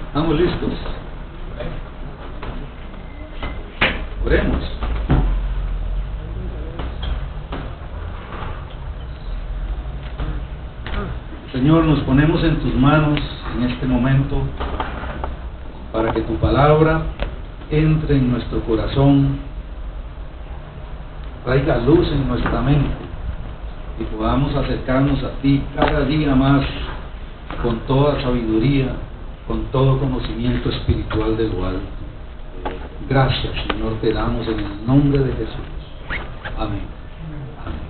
¿Estamos listos? Oremos. Señor, nos ponemos en tus manos en este momento para que tu palabra entre en nuestro corazón, traiga luz en nuestra mente y podamos acercarnos a ti cada día más con toda sabiduría, con todo conocimiento espiritual de lo alto. Gracias, Señor, te damos en el nombre de Jesús. Amén. Amén.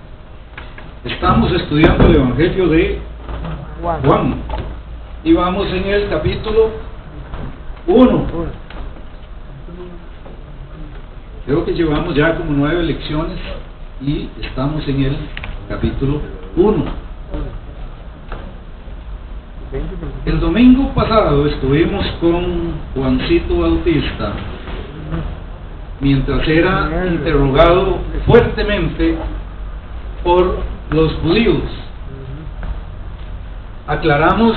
Estamos estudiando el Evangelio de Juan y vamos en el capítulo 1. Creo que llevamos ya como 9 lecciones y estamos en el capítulo 1. El domingo pasado estuvimos con Juancito Bautista mientras era interrogado fuertemente por los judíos. Aclaramos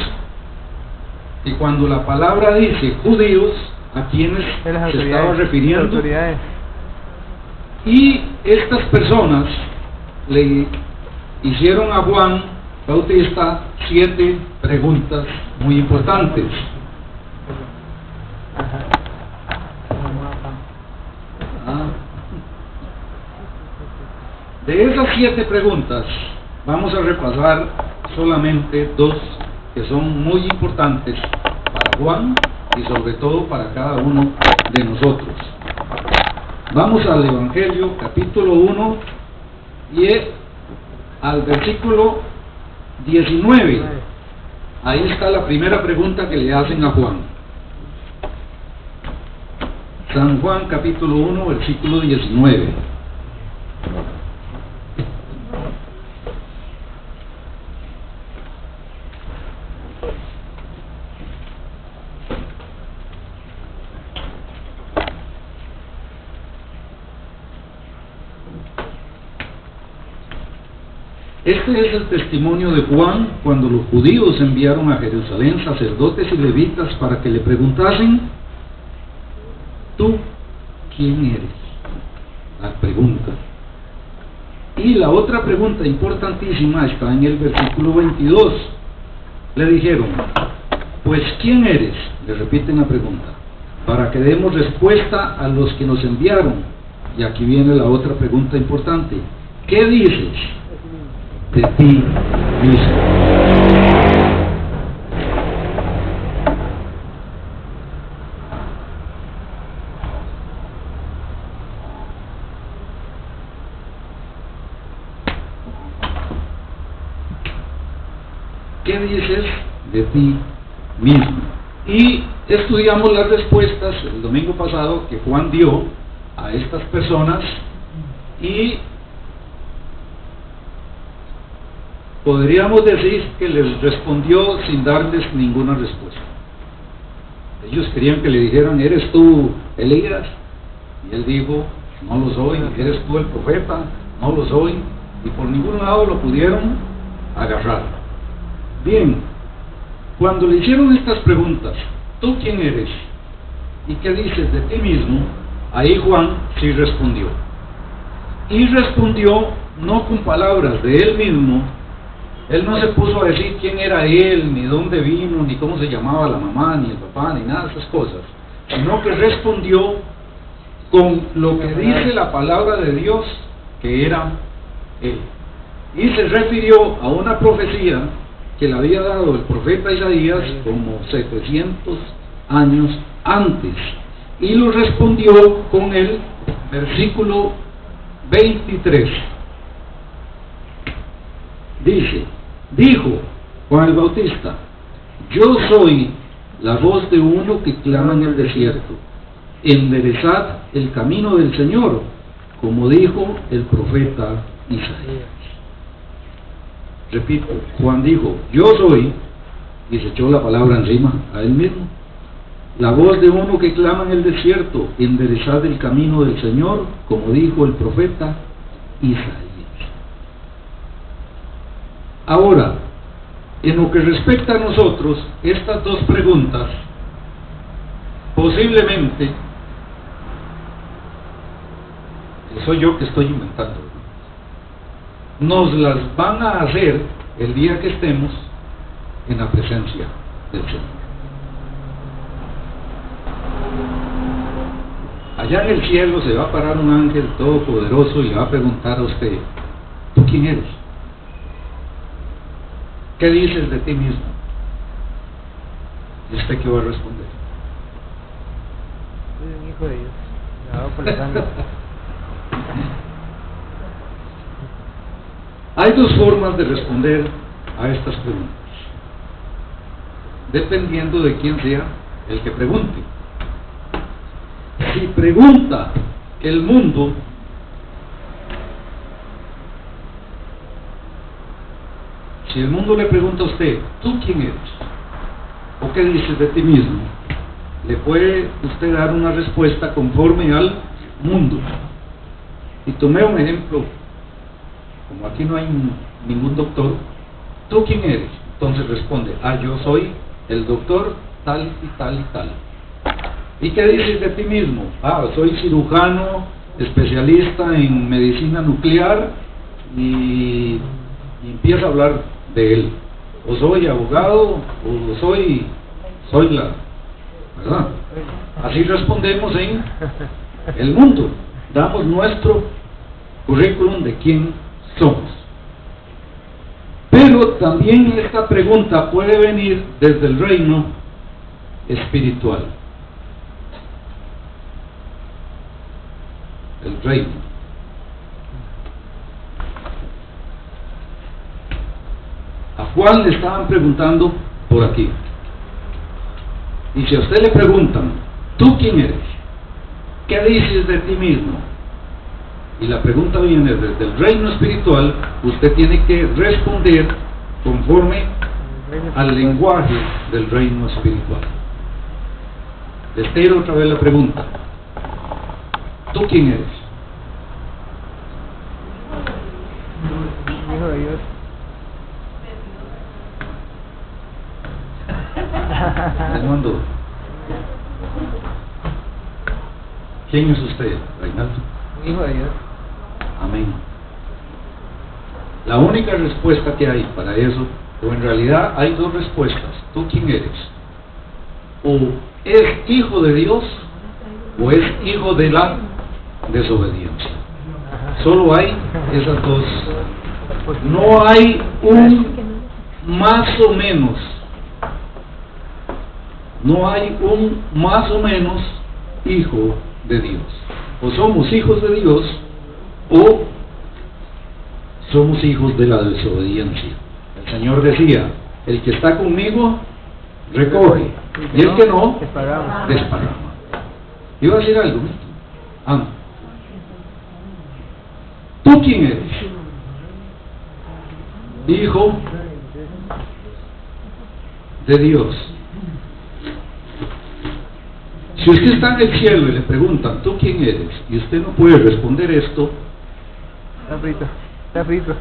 que cuando la palabra dice judíos, a quienes se estaba refiriendo, y estas personas le hicieron a Juan Bautista 7 preguntas muy importantes. De esas 7 preguntas vamos a repasar solamente 2 que son muy importantes para Juan y sobre todo para cada uno de nosotros. Vamos al Evangelio capítulo 1 y al versículo 19. Ahí está la primera pregunta que le hacen a Juan. San Juan capítulo 1 versículo 19. Este es el testimonio de Juan cuando los judíos enviaron a Jerusalén sacerdotes y levitas para que le preguntasen: ¿tú quién eres? La pregunta. Y la otra pregunta importantísima está en el versículo 22. Le dijeron: pues ¿quién eres? Le repiten la pregunta, para que demos respuesta a los que nos enviaron. Y aquí viene la otra pregunta importante: ¿qué dices de ti mismo? ¿Qué dices de ti mismo? Y estudiamos las respuestas el domingo pasado que Juan dio a estas personas y podríamos decir que les respondió sin darles ninguna respuesta. Ellos querían que le dijeran: ¿eres tú Elías? Y él dijo: no lo soy. ¿Eres tú el profeta? No lo soy. Y por ningún lado lo pudieron agarrar. Bien, cuando le hicieron estas preguntas: ¿tú quién eres? ¿Y qué dices de ti mismo? Ahí Juan sí respondió. Y respondió no con palabras de él mismo. Él no se puso a decir quién era él, ni dónde vino, ni cómo se llamaba la mamá, ni el papá, ni nada de esas cosas, sino que respondió con lo que dice la palabra de Dios, que era él. Y se refirió a una profecía que le había dado el profeta Isaías como 700 años antes. Y lo respondió con el versículo 23. Dijo Juan el Bautista: yo soy la voz de uno que clama en el desierto, enderezad el camino del Señor, como dijo el profeta Isaías. Repito, Juan dijo, yo soy, y se echó la palabra encima a él mismo. La voz de uno que clama en el desierto, enderezad el camino del Señor, como dijo el profeta Isaías. Ahora, en lo que respecta a nosotros, estas dos preguntas, posiblemente, soy yo que estoy inventando, nos las van a hacer el día que estemos en la presencia del Señor. Allá en el cielo se va a parar un ángel todopoderoso y le va a preguntar a usted, ¿tú quién eres? ¿Qué dices de ti mismo? ¿Y usted qué va a responder? Soy un hijo de Dios, lavado por la sangre. Hay dos formas de responder a estas preguntas, dependiendo de quién sea el que pregunte. Si pregunta el mundo, si el mundo le pregunta a usted, ¿tú quién eres? ¿O qué dices de ti mismo? Le puede usted dar una respuesta conforme al mundo. Y tomé un ejemplo, como aquí no hay ningún doctor, ¿tú quién eres? Entonces responde, yo soy el doctor tal y tal y tal. ¿Y qué dices de ti mismo? Soy cirujano, especialista en medicina nuclear, y empieza a hablar de él. O soy abogado, o soy la, ¿verdad? Así respondemos en el mundo. Damos nuestro currículum de quién somos. Pero también esta pregunta puede venir desde el reino espiritual. El reino. A Juan le estaban preguntando por aquí. Y si a usted le preguntan, ¿tú quién eres? ¿Qué dices de ti mismo? Y la pregunta viene desde el reino espiritual, usted tiene que responder conforme al lenguaje del reino espiritual. Les tiro otra vez la pregunta. ¿Tú quién eres? Hijo de Dios. Raimundo, ¿quién es usted, Reinaldo? Hijo de Dios. Amén. La única respuesta que hay para eso, o en realidad hay dos respuestas. ¿Tú quién eres? O es hijo de Dios, o es hijo de la desobediencia. Solo hay esas dos. No hay un más o menos. No hay un más o menos hijo de Dios. O somos hijos de Dios, o somos hijos de la desobediencia. El Señor decía, el que está conmigo recoge, y el que no desparrama. Iba a decir algo, ¿no? ¿Tú quién eres? Hijo de Dios. Si usted está en el cielo y le preguntan, ¿tú quién eres? Y usted no puede responder esto. Está frito, está frito.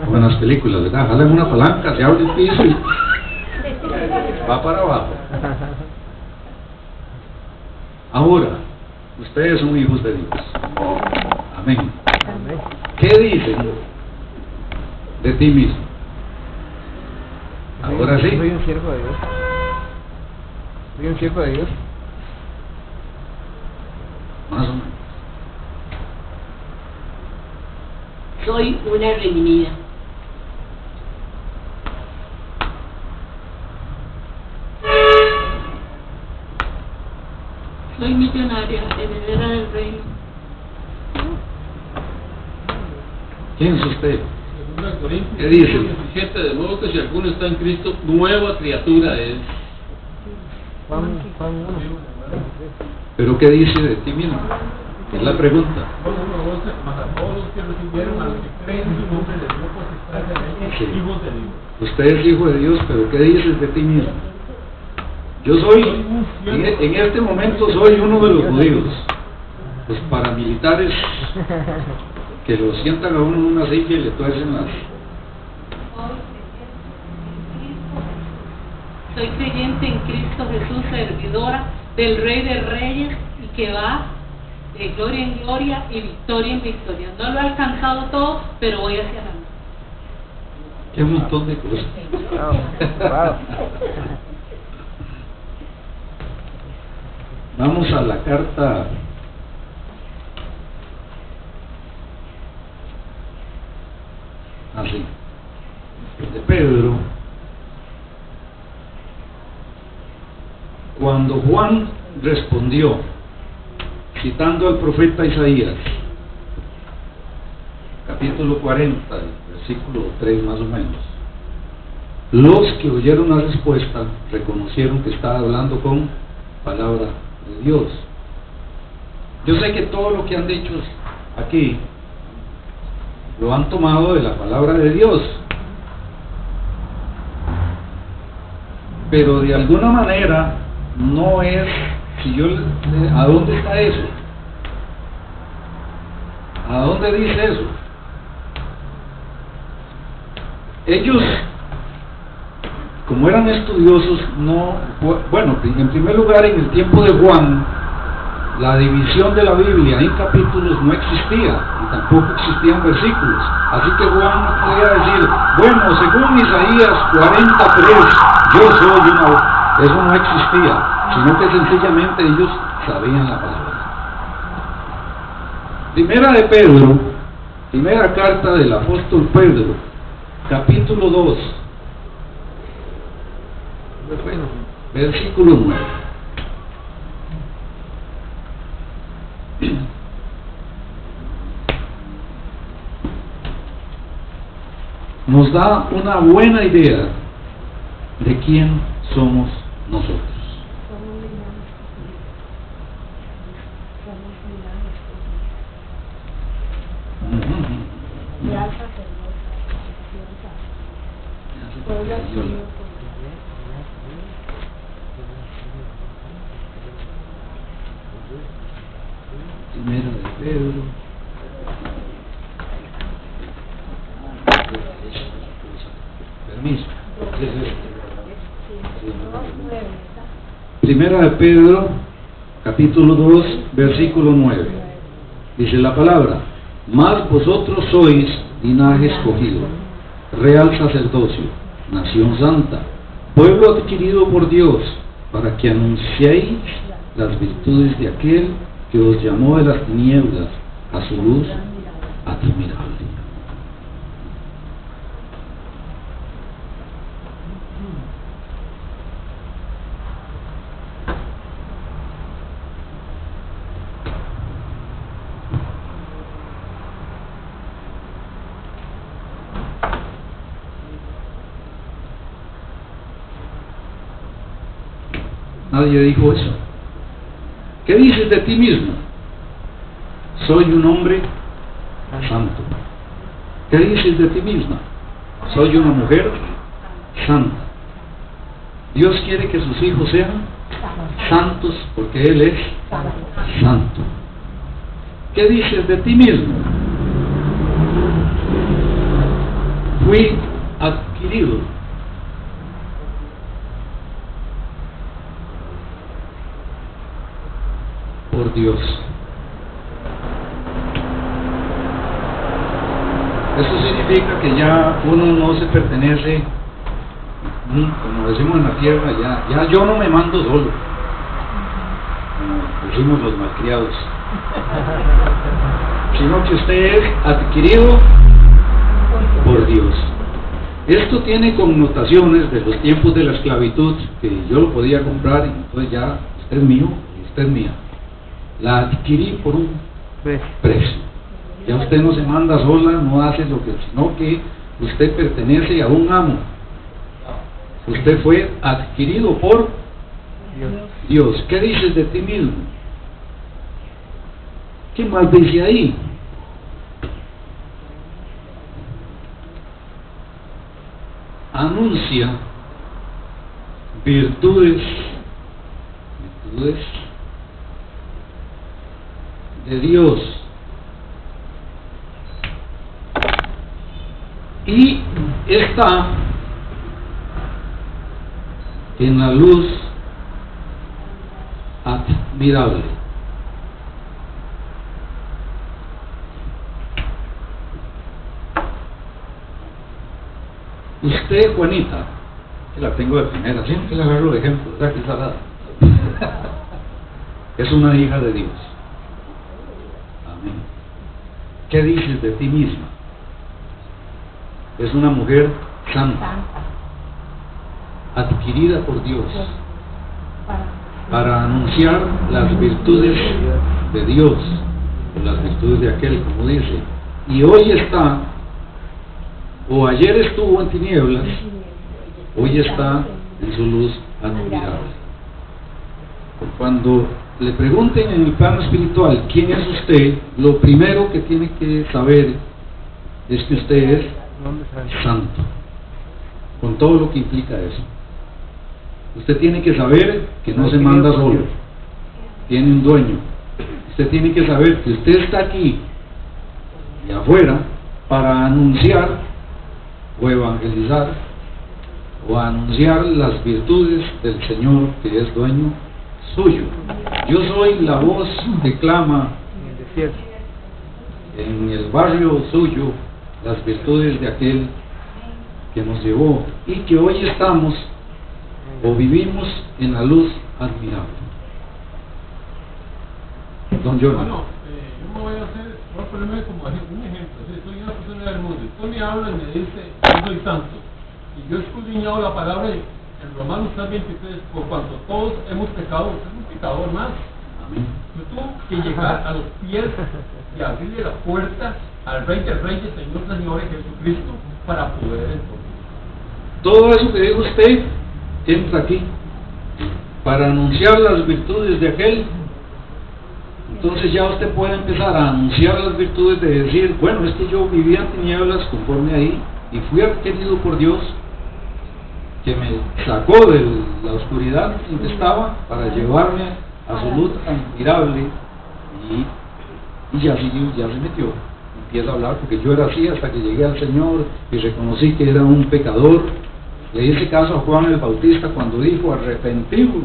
Como en las películas, ¿verdad? Jalan una palanca, se abre el piso y va para abajo. Ahora, ustedes son hijos de Dios. Amén. ¿Qué dicen de ti mismo? Ahora sí. Soy un siervo de Dios. Soy un siervo de Dios. Más o menos. Soy una redimida. Soy millonaria, heredera del reino. ¿Quién es usted? ¿Qué dice? 17, de modo que si alguno está en Cristo, nueva criatura es. Juan 1. ¿Pero qué dice de ti mismo? Es la pregunta. Mas a todos los que recibieron, a los que creen en su nombre, les dio potestad de dice, usted es hijo de Dios, pero ¿qué dices de ti mismo? Yo soy, en este momento soy uno de los judíos, los paramilitares que lo sientan a uno en una silla y le tuercen las... Soy creyente en Cristo Jesús, servidora del Rey de Reyes y que va de gloria en gloria y victoria en victoria. No lo he alcanzado todo, pero voy hacia adelante. Qué montón de cosas. Wow. Vamos a la carta así de Pedro. Cuando Juan respondió, citando al profeta Isaías, capítulo 40, versículo 3 más o menos, los que oyeron la respuesta reconocieron que estaba hablando con palabra de Dios. Yo sé que todo lo que han dicho aquí lo han tomado de la palabra de Dios, pero de alguna manera no es, si yo, ¿a dónde está eso? ¿A dónde dice eso? Ellos, como eran estudiosos, no, bueno, en primer lugar, en el tiempo de Juan, la división de la Biblia en capítulos no existía, y tampoco existían versículos, así que Juan no podía decir, bueno, según Isaías 43, yo soy una... Eso no existía, sino que sencillamente ellos sabían la palabra. Primera de Pedro, primera carta del apóstol Pedro, capítulo 2, versículo 9. Nos da una buena idea de quién somos nosotros. Primera de Pedro. Permiso. Primera de Pedro, capítulo 2, versículo 9. Dice la palabra: mas vosotros sois linaje escogido, real sacerdocio, nación santa, pueblo adquirido por Dios, para que anunciéis las virtudes de aquel que os llamó de las tinieblas a su luz admirable. Nadie dijo eso. ¿Qué dices de ti mismo? Soy un hombre santo. ¿Qué dices de ti misma? Soy una mujer santa. Dios quiere que sus hijos sean santos porque Él es santo. ¿Qué dices de ti mismo? Fui adquirido por Dios. Eso significa que ya uno no se pertenece, como decimos en la tierra, ya yo no me mando solo, como decimos los malcriados, sino que usted es adquirido por Dios. Esto tiene connotaciones de los tiempos de la esclavitud, que yo lo podía comprar y entonces ya usted es mío y usted es mía. La adquirí por un precio. Ya usted no se manda sola, no hace lo que, sino que usted pertenece a un amo. Usted fue adquirido por Dios. ¿Qué dices de ti mismo? ¿Qué más dice ahí? anuncia virtudes de Dios, y está en la luz admirable. Usted, Juanita, que la tengo de primera, siempre le agarro de ejemplo, ¿verdad? Que salada. Es una hija de Dios. Amén. ¿Qué dices de ti misma? Es una mujer santa, adquirida por Dios, para anunciar las virtudes de Dios, o las virtudes de aquel, como dice. Y hoy está, o ayer estuvo en tinieblas, hoy está en su luz admirable. Cuando le pregunten en el plano espiritual quién es usted, lo primero que tiene que saber es que usted es santo, con todo lo que implica eso. Usted tiene que saber que no se manda solo, tiene un dueño. Usted tiene que saber que usted está aquí y afuera para anunciar o evangelizar o anunciar las virtudes del Señor, que es dueño suyo. Yo soy la voz que clama en el barrio suyo las virtudes de aquel que nos llevó, y que hoy estamos o vivimos en la luz admirable. Don Jonathan. Bueno, yo me voy a ponerme como un ejemplo. Soy una persona del mundo. Usted me habla y me dice, yo soy santo. Y yo he escudriñado la palabra en Romanos 3:23, por cuanto todos hemos pecado, usted es un pecador más. Amén. Yo tuve que llegar a los pies y abrirle la puerta al Rey de Reyes, Señor de Señores, Jesucristo, para poder encontrar. Todo eso que dijo usted entra aquí para anunciar las virtudes de aquel. Entonces ya usted puede empezar a anunciar las virtudes de decir, bueno, es que yo vivía en tinieblas conforme ahí y fui adquirido por Dios, que me sacó de la oscuridad en que estaba para llevarme a su luz admirable, y ya se metió, empieza a hablar, porque yo era así hasta que llegué al Señor y reconocí que era un pecador. Le hice caso a Juan el Bautista cuando dijo, arrepentidos.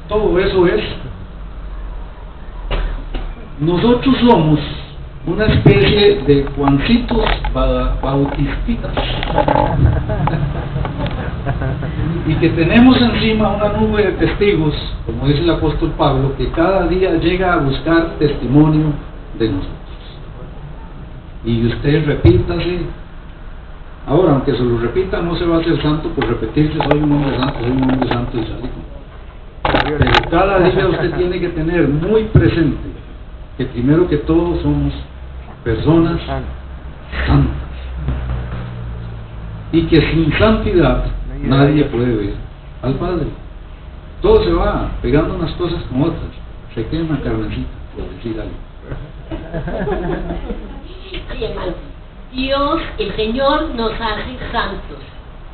Todo eso es. Nosotros somos una especie de Juancitos Bautistitas, y que tenemos encima una nube de testigos, como dice el apóstol Pablo, que cada día llega a buscar testimonio de nosotros. Y usted repítase. Ahora, aunque se lo repita, no se va a hacer santo por repetirse, soy un hombre santo, y sale. Pero cada día usted tiene que tener muy presente que primero que todo somos personas santas, y que sin santidad nadie puede ver al Padre. Todo se va pegando unas cosas con otras, se quema carnecita, por decir algo. Sí, hermano. Dios, el Señor, nos hace santos,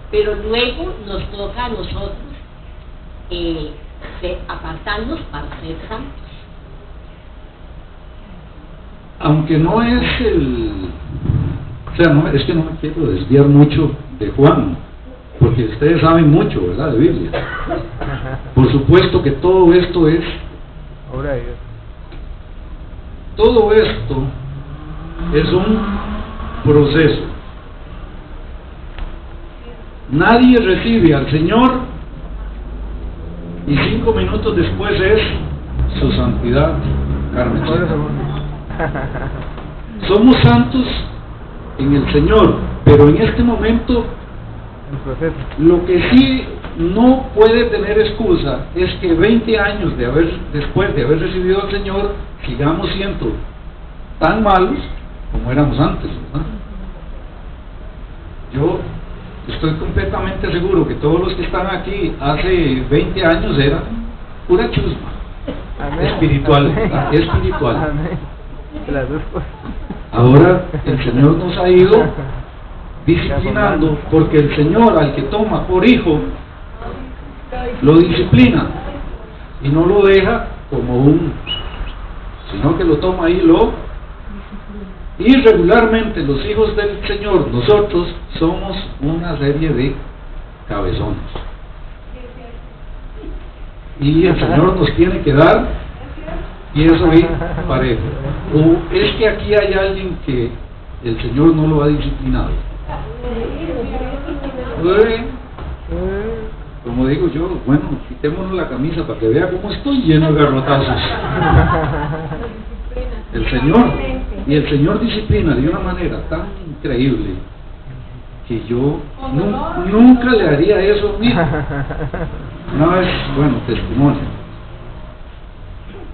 pero luego nos toca a nosotros apartarnos para ser santos. Aunque no es es que no me quiero desviar mucho de Juan, porque ustedes saben mucho, ¿verdad?, de Biblia. Por supuesto que todo esto es obra de Dios. Todo esto es un proceso. Nadie recibe al Señor y 5 minutos después es su santidad carnecita. Somos santos en el Señor, pero en este momento lo que sí no puede tener excusa es que 20 años después de haber recibido al Señor sigamos siendo tan malos como éramos antes, ¿verdad? Yo estoy completamente seguro que todos los que están aquí hace 20 años eran pura chusma. Amén. Espiritual, ¿verdad? Espiritual. Amén. Las dos cosas. Ahora el Señor nos ha ido disciplinando, porque el Señor al que toma por hijo lo disciplina y no lo deja como sino que lo toma y y regularmente los hijos del Señor, nosotros somos una serie de cabezones y el Señor nos tiene que dar, y eso es parejo. O es que aquí hay alguien que el Señor no lo ha disciplinado. Como digo yo, bueno, quitémonos la camisa para que vea cómo estoy lleno de garrotazos. El Señor disciplina de una manera tan increíble que yo nunca le haría eso a mí. Una vez, bueno, testimonio.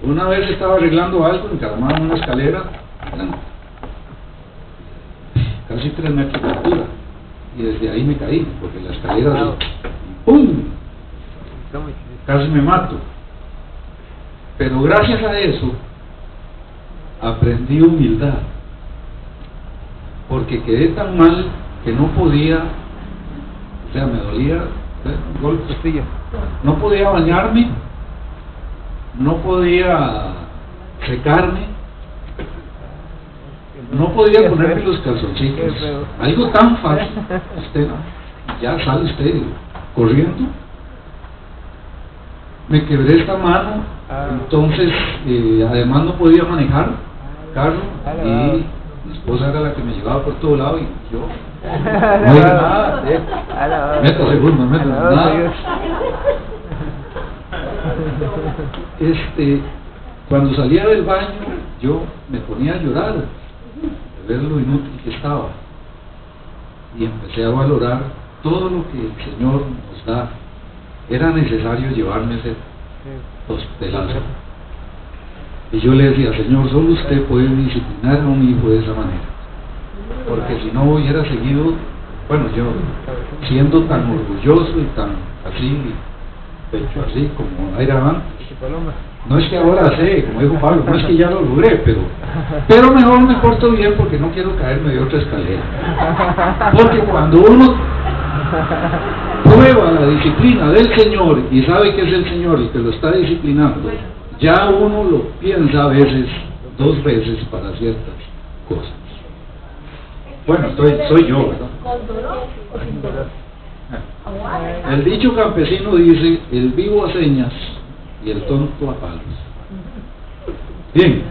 Una vez estaba arreglando algo, encaramado en una escalera, casi 3 metros de altura, y desde ahí me caí, porque la escalera ¡pum! Casi me mato. Pero gracias a eso aprendí humildad, porque quedé tan mal que no podía, o sea, me dolía golpes, no podía bañarme, no podía secarme, no podía ponerme los calzoncillos, algo tan fácil. Ya sale usted corriendo. Me quebré esta mano, entonces además no podía manejar carro, y mi esposa era la que me llevaba por todo lado, y yo no era nada, meta seguro, no meta nada. Cuando salía del baño yo me ponía a llorar de ver lo inútil que estaba, y empecé a valorar todo lo que el Señor nos da. Era necesario llevarme ese hostelazo, y yo le decía: Señor, solo usted puede disciplinar a un hijo de esa manera, porque si no hubiera seguido, bueno, yo siendo tan orgulloso y tan así, pecho así como era antes. No es que ahora sé, como dijo Pablo, no es que ya lo logré, pero mejor me porto bien, porque no quiero caerme de otra escalera. Porque cuando uno prueba la disciplina del Señor y sabe que es el Señor el que lo está disciplinando, ya uno lo piensa a veces, 2 veces para ciertas cosas. Bueno, soy yo, ¿verdad? El dicho campesino dice: el vivo a señas y el tonto a palos. Bien,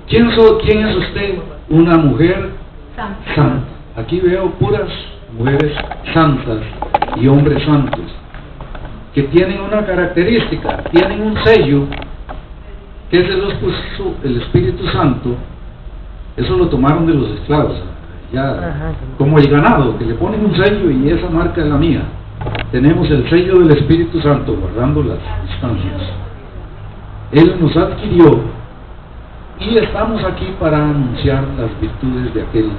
¿quién es usted? Una mujer santa. Aquí veo puras mujeres santas y hombres santos, que tienen una característica, tienen un sello, que se los puso el Espíritu Santo. Eso lo tomaron de los esclavos, ya como el ganado, que le ponen un sello y esa marca es la mía. Tenemos el sello del Espíritu Santo guardando las distancias. Él nos adquirió y estamos aquí para anunciar las virtudes de aquel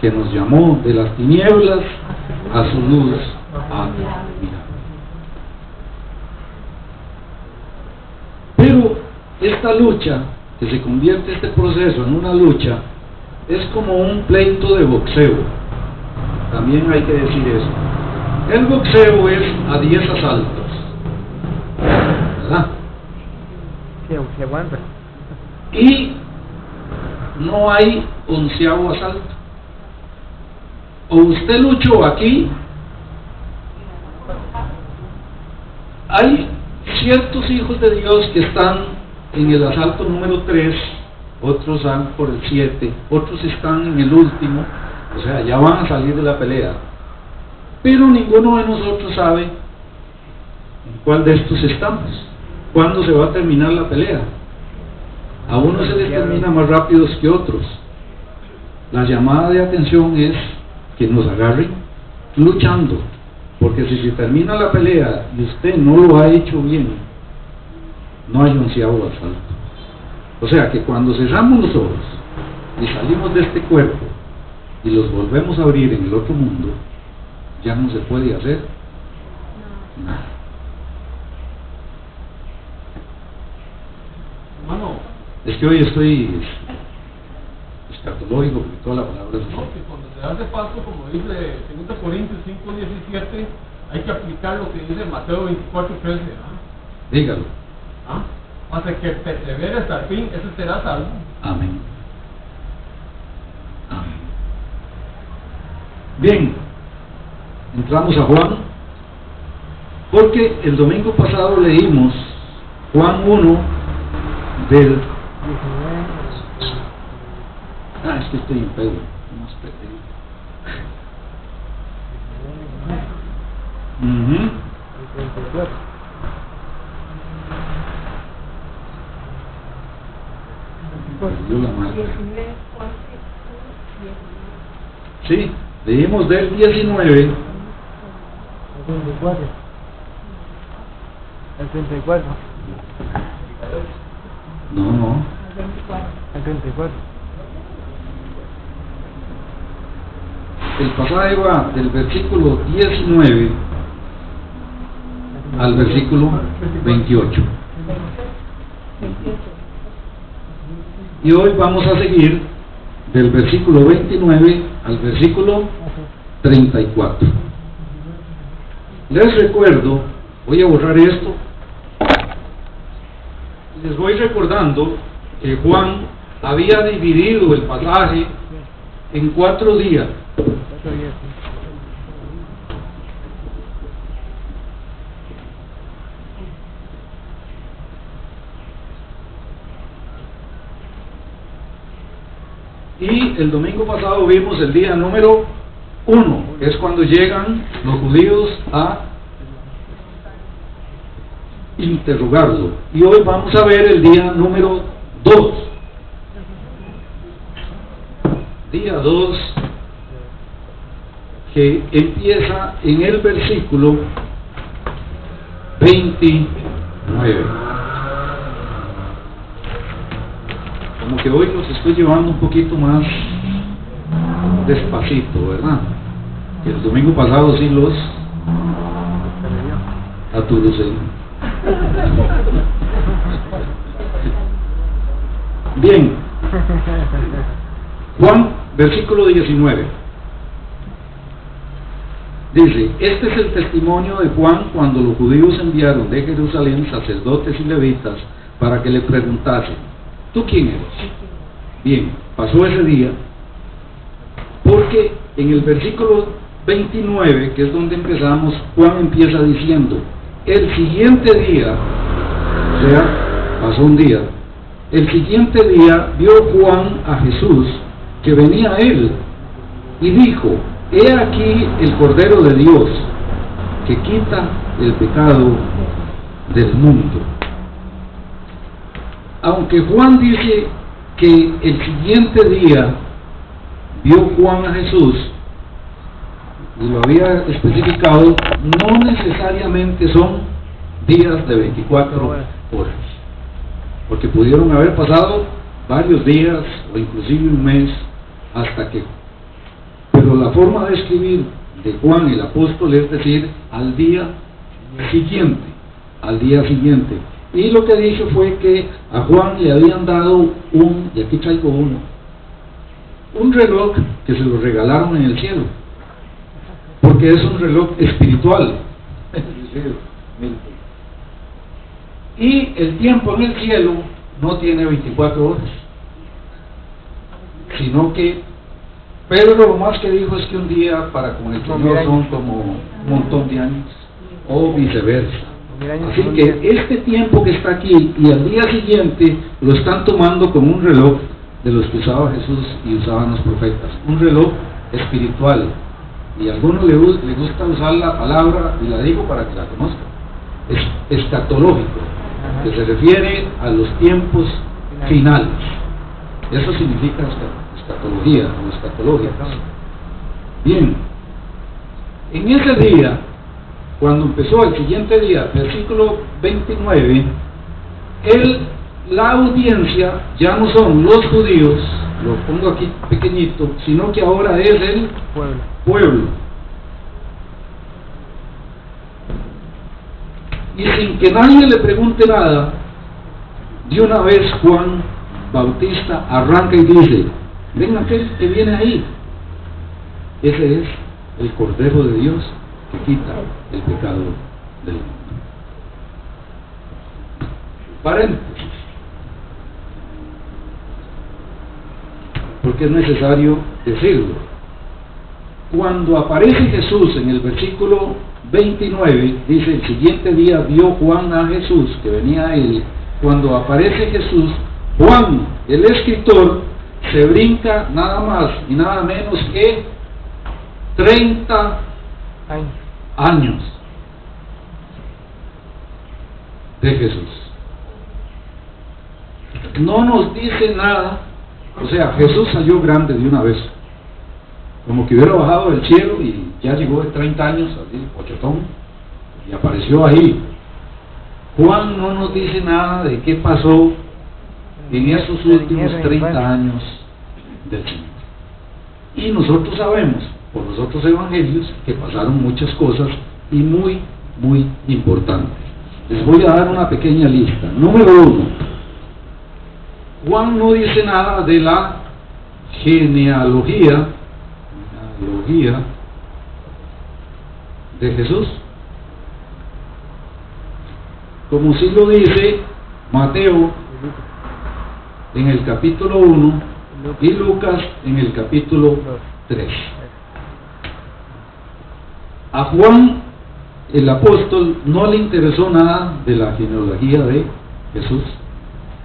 que nos llamó de las tinieblas a su luz admirable. Pero esta lucha, que se convierte este proceso en una lucha, es como un pleito de boxeo. También hay que decir eso. El boxeo es a 10 asaltos, ¿verdad? Se aguanta. Y no hay 11º asalto. O usted luchó aquí. Hay ciertos hijos de Dios que están en el asalto número 3, otros van por el 7, otros están en el último, o sea, ya van a salir de la pelea. Pero ninguno de nosotros sabe en cuál de estos estamos, cuándo se va a terminar la pelea. A unos se les termina más rápido que otros. La llamada de atención es que nos agarren luchando, porque si se termina la pelea y usted no lo ha hecho bien, no hay 11º asalto. O sea que cuando cerramos los ojos y salimos de este cuerpo y los volvemos a abrir en el otro mundo, ya no se puede hacer nada. Es que hoy estoy escatológico, porque toda la palabra es no, que cuando te dar de paso, como dice 2 Corintios 5:17, hay que aplicar lo que dice Mateo 24:13. Dígalo. Hasta que persevere hasta el fin, ese será salvo. Amén. Amén. Bien, entramos a Juan, porque el domingo pasado leímos Juan 1 del... es que estoy en pedo, hemos perdido. Yo la marca. Sí, leímos del 19. El 34. No. El 34. El pasaje va del versículo 19 al versículo 28. Y hoy vamos a seguir del versículo 29 al versículo 34. Les recuerdo, voy a borrar esto, les voy recordando que Juan había dividido el pasaje en 4 días. Y el domingo pasado vimos el día número 1, que es cuando llegan los judíos a interrogarlo. Y hoy vamos a ver el día número 2. Día 2, que empieza en el versículo 29. Como que hoy los estoy llevando un poquito más despacito, ¿verdad? Que el domingo pasado sí los aturucé. Bien, Juan, versículo 19. Dice: este es el testimonio de Juan cuando los judíos enviaron de Jerusalén sacerdotes y levitas para que le preguntasen: ¿tú quién eres? Bien, pasó ese día, porque en el versículo 29, que es donde empezamos, Juan empieza diciendo: el siguiente día, o sea, pasó un día, el siguiente día vio Juan a Jesús que venía a él y dijo: he aquí el Cordero de Dios que quita el pecado del mundo. Aunque Juan dice que el siguiente día vio Juan a Jesús, y lo había especificado, no necesariamente son días de 24 horas, porque pudieron haber pasado varios días o inclusive un mes hasta que... Pero la forma de escribir de Juan el apóstol es decir, al día siguiente, al día siguiente. Y lo que dijo fue que a Juan le habían dado y aquí traigo un reloj que se lo regalaron en el cielo, porque es un reloj espiritual. Y el tiempo en el cielo no tiene 24 horas, sino que Pedro lo más que dijo es que un día para con el Señor son como un montón de años, o viceversa. Así que este tiempo que está aquí y al día siguiente lo están tomando como un reloj de los que usaba Jesús y usaban los profetas, un reloj espiritual. Y a algunos le gusta usar la palabra, y la digo para que la conozcan, es escatológico, que se refiere a los tiempos finales. Eso significa escatología o escatología. Bien, en ese día, cuando empezó el siguiente día, versículo 29, la audiencia ya no son los judíos, lo pongo aquí pequeñito, sino que ahora es el pueblo. Y sin que nadie le pregunte nada, de una vez Juan Bautista arranca y dice: ven aquel que viene ahí, Ese es el Cordero de Dios que quita el pecado del mundo. Paréntesis, porque es necesario decirlo. Cuando aparece Jesús en el versículo 29, dice: el siguiente día vio Juan a Jesús, que venía a él. Cuando aparece Jesús, Juan, el escritor, se brinca nada más y nada menos que 30 años de Jesús. No nos dice nada, o sea, Jesús salió grande de una vez, como que hubiera bajado del cielo y ya llegó de 30 años, así, pochetón, y apareció ahí. Juan no nos dice nada de qué pasó en esos últimos 30 años del Señor. Y nosotros sabemos, por los otros evangelios, que pasaron muchas cosas y muy, muy importantes. Les voy a dar una pequeña lista. Número 1. Juan no dice nada de la genealogía de Jesús, como si lo dice Mateo en el capítulo 1 y Lucas en el capítulo 3. A Juan el apóstol no le interesó nada de la genealogía de Jesús,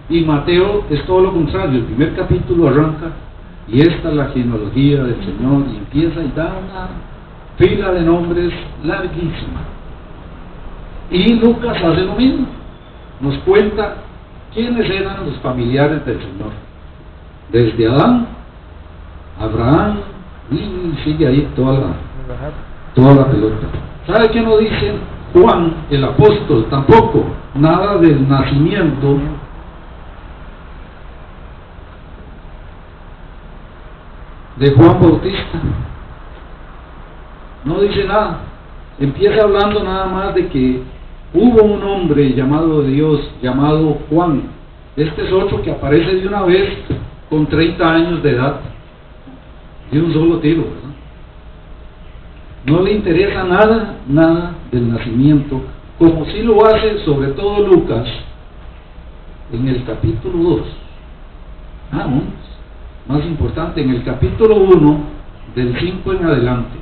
y Mateo es todo lo contrario. El primer capítulo arranca y esta es la genealogía del Señor, y empieza y da una fila de nombres larguísima. Y Lucas hace lo mismo, nos cuenta quiénes eran los familiares del Señor, desde Adán, Abraham, y sigue ahí toda la pelota. ¿Sabe qué no dice Juan el apóstol? Tampoco nada del nacimiento de Juan Bautista. No dice nada. Empieza hablando nada más de que hubo un hombre llamado de Dios, llamado Juan. Este es otro que aparece de una vez con 30 años de edad, de un solo tiro, ¿verdad? No le interesa nada del nacimiento, como si lo hace sobre todo Lucas en el capítulo 2. Más importante, en el capítulo 1, del 5 en adelante.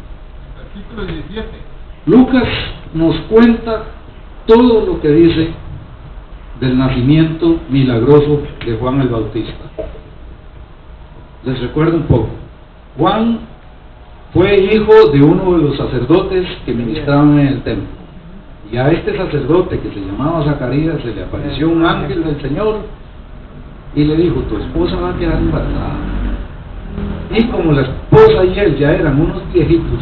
Capítulo 17. Lucas nos cuenta todo lo que dice del nacimiento milagroso de Juan el Bautista. Les recuerdo un poco. Juan fue hijo de uno de los sacerdotes que ministraban en el templo, y a este sacerdote, que se llamaba Zacarías, se le apareció un ángel del Señor y le dijo: tu esposa va a quedar embarazada. Y como la esposa y él ya eran unos viejitos,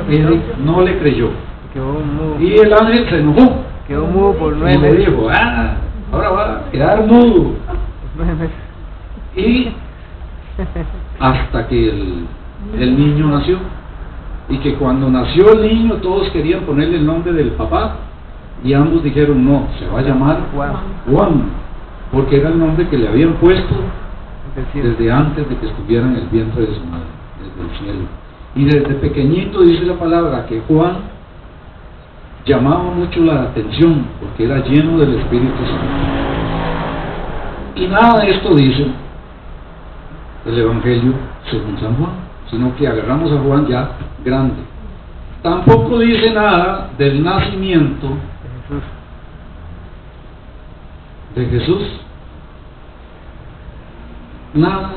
él no le creyó, y el ángel se enojó, quedó mudo por 9 y le meses. dijo: ahora va a quedar mudo. Y hasta que el niño nació, y que cuando nació el niño todos querían ponerle el nombre del papá, y ambos dijeron: no, se va a llamar Juan, porque era el nombre que le habían puesto desde antes de que estuviera en el vientre de su madre, desde el cielo. Y desde pequeñito dice la palabra que Juan llamaba mucho la atención porque era lleno del Espíritu Santo. Y nada de esto dice el Evangelio según San Juan, sino que agarramos a Juan ya grande. Tampoco dice nada del nacimiento de Jesús. Nada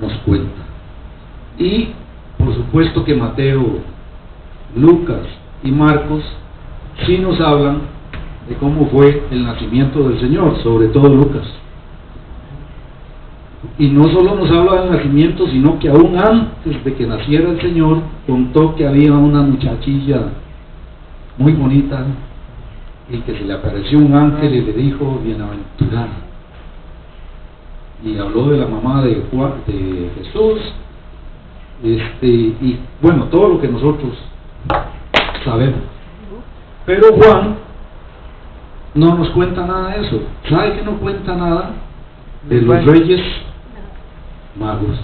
nos cuenta. Y por supuesto que Mateo, Lucas y Marcos sí nos hablan de cómo fue el nacimiento del Señor, sobre todo Lucas. Y no solo nos habla del nacimiento, sino que aún antes de que naciera el Señor, contó que había una muchachilla muy bonita y que se le apareció un ángel y le dijo: bienaventurada. Y habló de la mamá de Jesús, y bueno, todo lo que nosotros sabemos. Pero Juan no nos cuenta nada de eso. ¿Sabe que no cuenta nada de los reyes magos?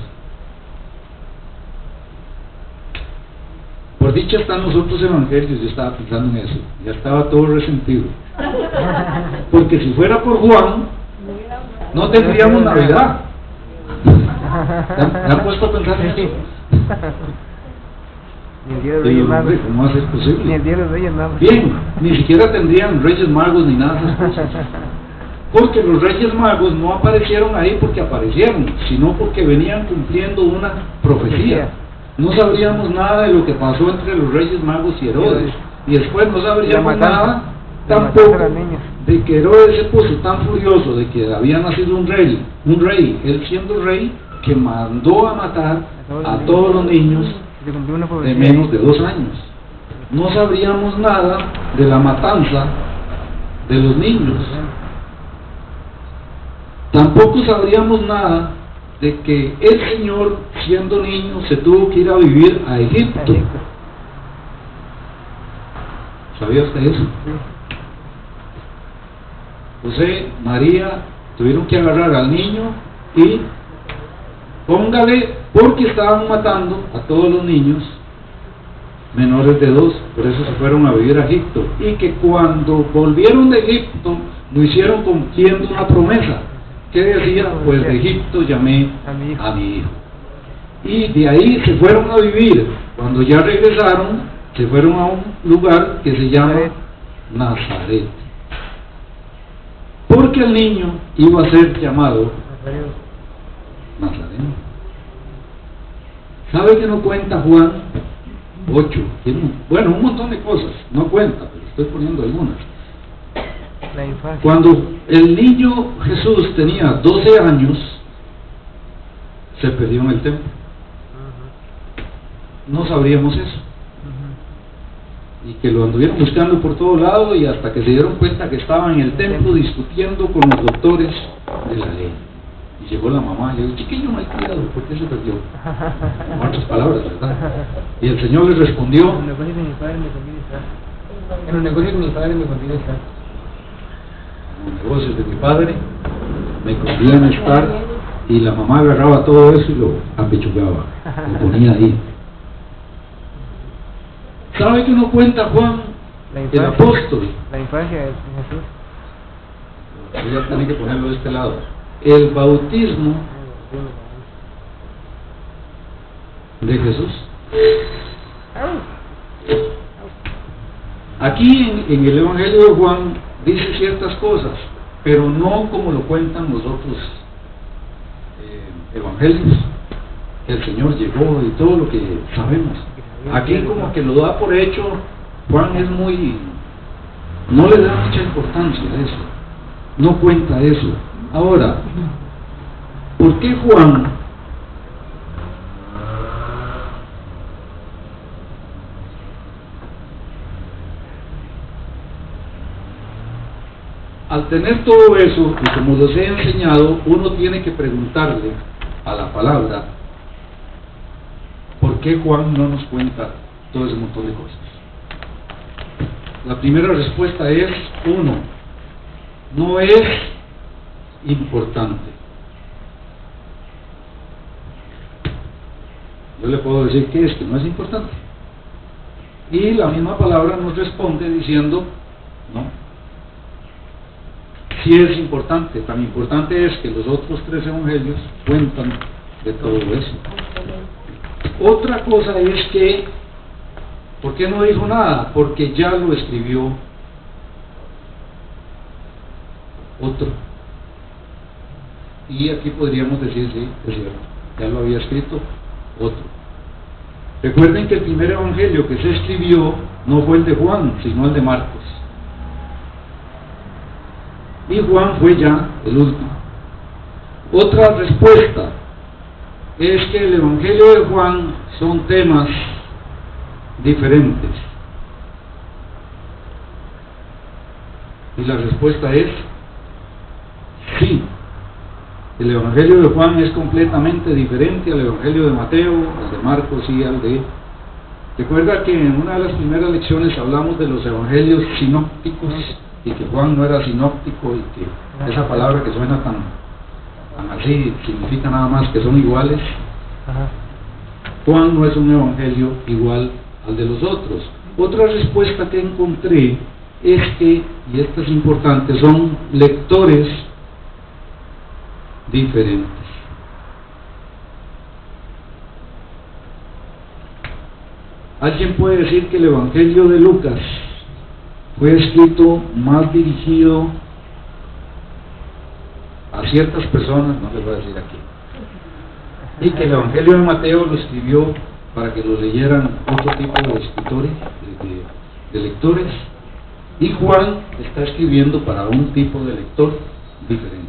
por dicha están los otros evangelios. Yo estaba pensando en eso, ya estaba todo resentido, porque si fuera por Juan no tendríamos Navidad. ¿Se han puesto a pensar en eso? Ni el día de los Y Reyes yo, Magos. hombre, ¿cómo va a ser posible? Ni el día de los Reyes Magos. Bien, ni siquiera tendrían Reyes Magos ni nada de esas cosas. Porque los Reyes Magos no aparecieron ahí porque aparecieron, sino porque venían cumpliendo una profecía. No sabríamos nada de lo que pasó entre los Reyes Magos y Herodes. Y después no sabríamos nada tampoco de que Herodes se puso tan furioso de que había nacido un rey, él siendo rey, que mandó a matar a todos los niños de menos de 2 años. No sabríamos nada de la matanza de los niños. Tampoco sabríamos nada de que el Señor, siendo niño, se tuvo que ir a vivir a Egipto. ¿Sabía usted eso? José, María tuvieron que agarrar al niño y póngale, porque estaban matando a todos los niños menores de 2, por eso se fueron a vivir a Egipto, y que cuando volvieron de Egipto lo hicieron cumpliendo una promesa. ¿Qué decía? Pues de Egipto llamé a mi hijo. Y de ahí se fueron a vivir. Cuando ya regresaron, se fueron a un lugar que se llama Nazaret, porque el niño iba a ser llamado Nazareno. ¿Sabe que no cuenta Juan 8? Bueno, un montón de cosas, no cuenta, pero estoy poniendo algunas. La infancia. Cuando el niño Jesús tenía 12 años, se perdió en el templo. No sabríamos eso. Y que lo anduvieron buscando por todo lado, y hasta que se dieron cuenta que estaba en el templo discutiendo con los doctores de la ley. Y llegó la mamá y le dijo: chiquillo malcriado, ¿por qué se perdió? En otras palabras, ¿verdad? Y el Señor le respondió: En los negocios de mi padre me conviene estar. En los negocios de mi padre me conviene estar. en los negocios de mi padre me conviene estar. Y la mamá agarraba todo eso y lo apechugaba, lo ponía ahí. ¿Sabe que no cuenta Juan, el apóstol? La infancia de Jesús. Voy a tener que ponerlo de este lado. El bautismo de Jesús. Aquí en el Evangelio de Juan dice ciertas cosas, pero no como lo cuentan los otros evangelios, que el Señor llegó y todo lo que sabemos. Aquí como que lo da por hecho. Juan es no le da mucha importancia a eso, no cuenta eso. Ahora, ¿por qué Juan al tener todo eso, y como los he enseñado, uno tiene que preguntarle a la palabra por qué Juan no nos cuenta todo ese montón de cosas? La primera respuesta es: 1, no es importante. Yo le puedo decir que no es importante, y la misma palabra nos responde diciendo: no, sí es importante. Tan importante es que los otros 3 evangelios cuentan de todo eso. Otra cosa es que, ¿por qué no dijo nada? Porque ya lo escribió otro. Y aquí podríamos decir: sí, es cierto, ya lo había escrito otro. Recuerden que el primer evangelio que se escribió no fue el de Juan, sino el de Marcos. Y Juan fue ya el último. Otra respuesta es que el evangelio de Juan son temas diferentes. Y la respuesta es sí. El evangelio de Juan es completamente diferente al evangelio de Mateo, al de Marcos y al de... Recuerda que en una de las primeras lecciones hablamos de los evangelios sinópticos, y que Juan no era sinóptico, y que esa palabra que suena tan así significa nada más que son iguales. Juan no es un evangelio igual al de los otros. Otra respuesta que encontré es que, y esta es importante, son lectores diferentes. Alguien puede decir que el Evangelio de Lucas fue escrito más dirigido a ciertas personas, no les voy a decir aquí, y que el Evangelio de Mateo lo escribió para que lo leyeran otro tipo de escritores, de lectores, y Juan está escribiendo para un tipo de lector diferente.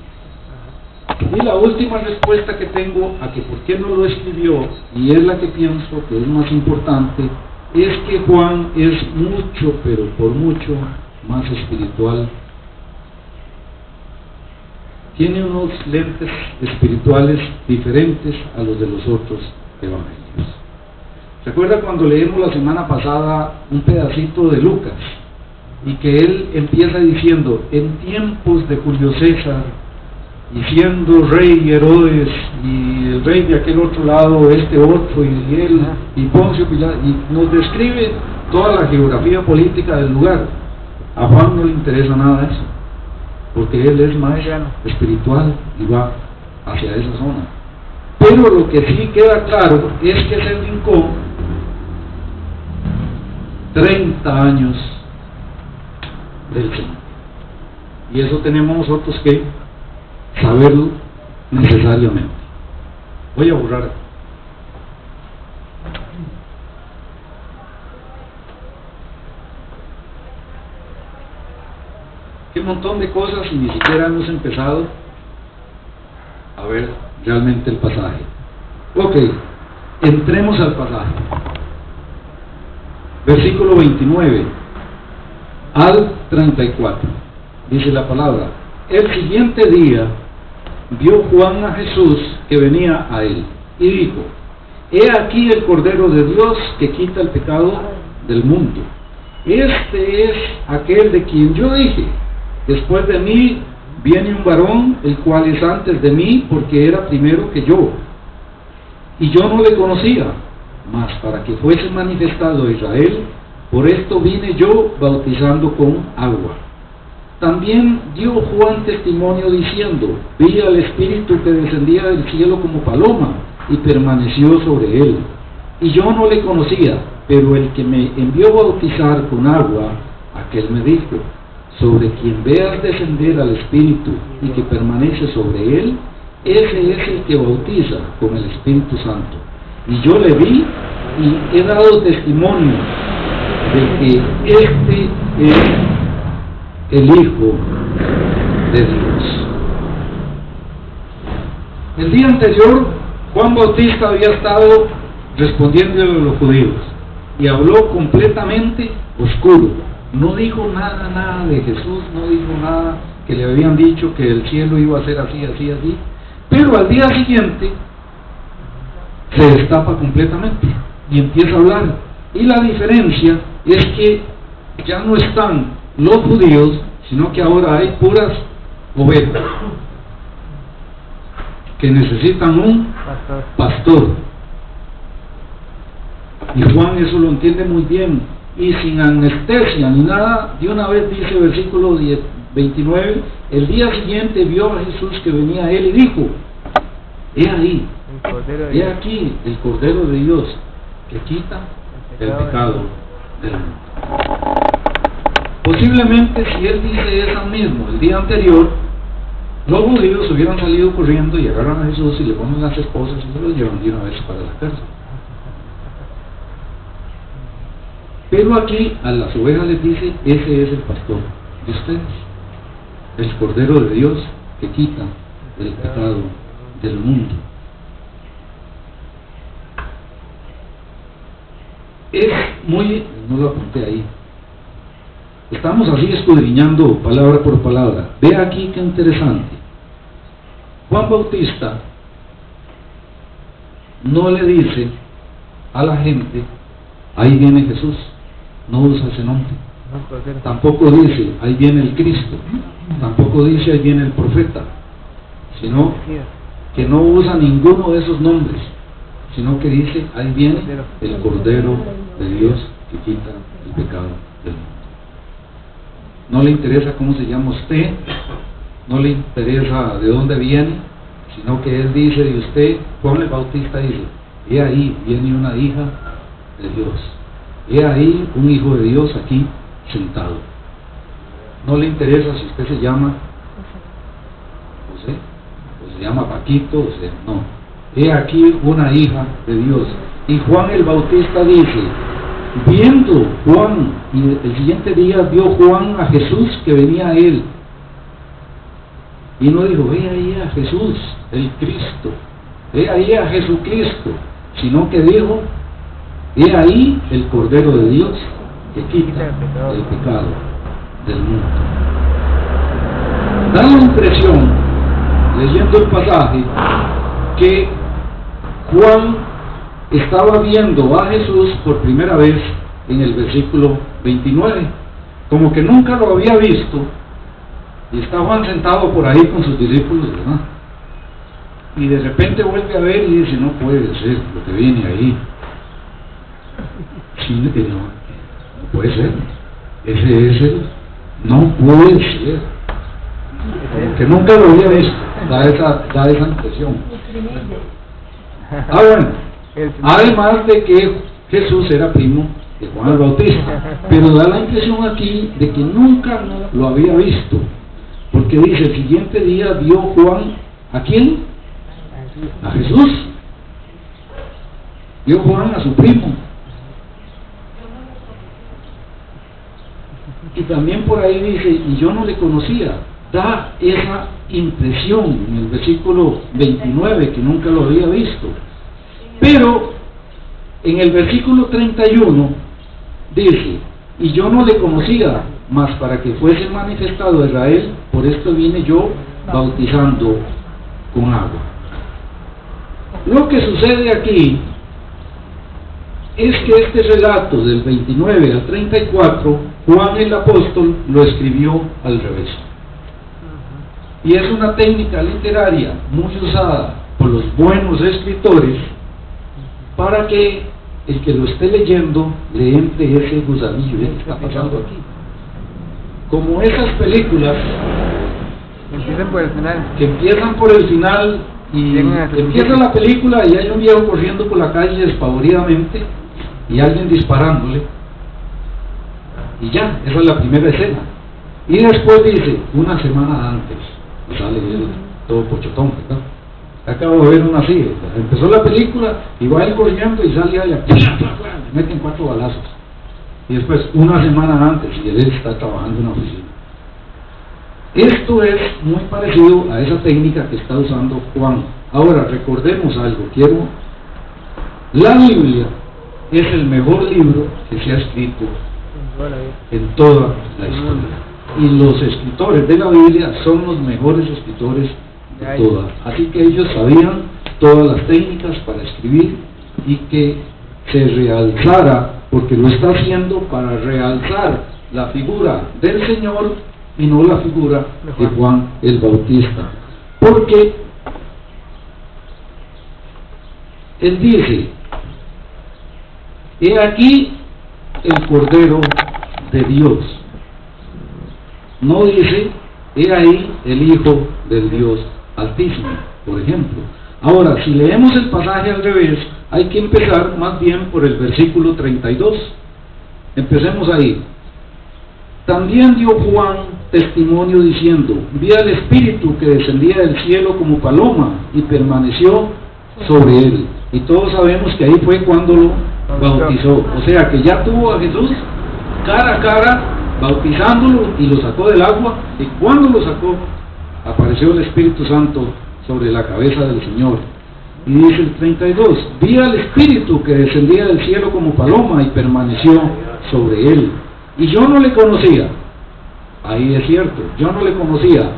Y la última respuesta que tengo a que por qué no lo escribió, y es la que pienso que es más importante, es que Juan es mucho, pero por mucho más espiritual. Tiene unos lentes espirituales diferentes a los de los otros evangelios. ¿Recuerda cuando leímos la semana pasada un pedacito de Lucas? Y que él empieza diciendo, en tiempos de Julio César, y siendo rey Herodes, y el rey de aquel otro lado, este otro, y él, y Poncio Pilato, y nos describe toda la geografía política del lugar. A Juan no le interesa nada eso, porque él es más espiritual y va hacia esa zona. Pero lo que sí queda claro es que se brincó 30 años del Señor. Y eso tenemos nosotros que saberlo necesariamente. Voy a borrar. Qué montón de cosas y ni siquiera hemos empezado a ver realmente el pasaje. Ok, entremos al pasaje. Versículo 29 al 34. Dice la palabra: el siguiente día vio Juan a Jesús que venía a él, y dijo: he aquí el Cordero de Dios que quita el pecado del mundo. Este es aquel de quien yo dije: después de mí viene un varón, el cual es antes de mí, porque era primero que yo. Y yo no le conocía, mas para que fuese manifestado a Israel, por esto vine yo bautizando con agua. También dio Juan testimonio diciendo: vi al Espíritu que descendía del cielo como paloma, y permaneció sobre él. Y yo no le conocía, pero el que me envió a bautizar con agua, aquel me dijo: sobre quien veas descender al Espíritu y que permanece sobre él, ese es el que bautiza con el Espíritu Santo. Y yo le vi y he dado testimonio de que este es el Hijo de Dios. El día anterior, Juan Bautista había estado respondiendo a los judíos y habló completamente oscuro. No dijo nada de Jesús, no dijo nada que le habían dicho que el cielo iba a ser así, así, así. Pero al día siguiente se destapa completamente y empieza a hablar. Y la diferencia es que ya no están los judíos, sino que ahora hay puras ovejas que necesitan un pastor. Y Juan eso lo entiende muy bien, y sin anestesia ni nada, de una vez dice versículo 29, el día siguiente vio a Jesús que venía a él y dijo: he ahí, he aquí el Cordero de Dios que quita el pecado del mundo. Posiblemente si él dice eso mismo el día anterior, los judíos hubieran salido corriendo y agarran a Jesús y le ponen las esposas y se lo llevan de una vez para la cárcel. Pero aquí a las ovejas les dice: ese es el pastor de ustedes, el Cordero de Dios que quita el pecado del mundo. Es muy, no lo apunté ahí, estamos así escudriñando palabra por palabra. Ve aquí qué interesante. Juan Bautista no le dice a la gente: ahí viene Jesús. No usa ese nombre. Tampoco dice: ahí viene el Cristo. Tampoco dice: ahí viene el profeta. Sino que no usa ninguno de esos nombres, sino que dice: ahí viene el Cordero de Dios que quita el pecado del mundo. No le interesa cómo se llama usted, no le interesa de dónde viene, sino que Él dice de usted, Juan el Bautista dice, he ahí viene una hija de Dios, he ahí un hijo de Dios aquí sentado. No le interesa si usted se llama José, o se llama Paquito, o sea, no. He aquí una hija de Dios. Y Juan el Bautista dice, viendo Juan, y el siguiente día vio Juan a Jesús que venía a él. Y no dijo, ve ahí a Jesús, el Cristo, ve ahí a Jesucristo, sino que dijo, he ahí el Cordero de Dios que quita el pecado del mundo. Da la impresión, leyendo el pasaje, que Juan estaba viendo a Jesús por primera vez en el versículo 29, como que nunca lo había visto, y está Juan sentado por ahí con sus discípulos, ¿verdad? Y de repente vuelve a ver y dice, no puede ser lo que viene ahí. Sí, no puede ser, ese es él, no puede ser, como que nunca lo había visto, da esa impresión. Bueno, además de que Jesús era primo de Juan el Bautista, pero da la impresión aquí de que nunca lo había visto, porque dice, el siguiente día vio Juan, ¿a quién? A Jesús. Vio Juan a su primo. Y también por ahí dice, y yo no le conocía. Da esa impresión en el versículo 29, que nunca lo había visto. Pero en el versículo 31 dice, y yo no le conocía, mas para que fuese manifestado a Israel, por esto vine yo bautizando con agua. Lo que sucede aquí es que este relato del 29 al 34, Juan el apóstol lo escribió al revés. Y es una técnica literaria muy usada por los buenos escritores para que el que lo esté leyendo le entre ese gusanillo que está pasando aquí. Como esas películas que empiezan por el final y empieza la película y hay un viejo corriendo por la calle despavoridamente y alguien disparándole y ya, esa es la primera escena, y después dice una semana antes y sale él todo pochotón, ¿verdad? Acabo de ver una así, empezó la película y va él corriendo y sale allá, le meten 4 balazos y después una semana antes y él está trabajando en una oficina. Esto es muy parecido a esa técnica que está usando Juan. Ahora recordemos algo, la Biblia es el mejor libro que se ha escrito en toda la historia, y los escritores de la Biblia son los mejores escritores de toda, así que ellos sabían todas las técnicas para escribir y que se realzara, porque lo está haciendo para realzar la figura del Señor y no la figura de Juan el Bautista, porque él dice, he aquí el Cordero de Dios, no dice, he ahí el Hijo del Dios Altísimo, por ejemplo. Ahora, si leemos el pasaje al revés, hay que empezar más bien por el versículo 32. Empecemos ahí. También dio Juan testimonio diciendo, vi al Espíritu que descendía del cielo como paloma y permaneció sobre él. Y todos sabemos que ahí fue cuando lo bautizó. O sea que ya tuvo a Jesús cara a cara bautizándolo y lo sacó del agua, y cuando lo sacó apareció el Espíritu Santo sobre la cabeza del Señor. Y dice el 32, vi al Espíritu que descendía del cielo como paloma y permaneció sobre él. Y yo no le conocía, ahí es cierto, yo no le conocía,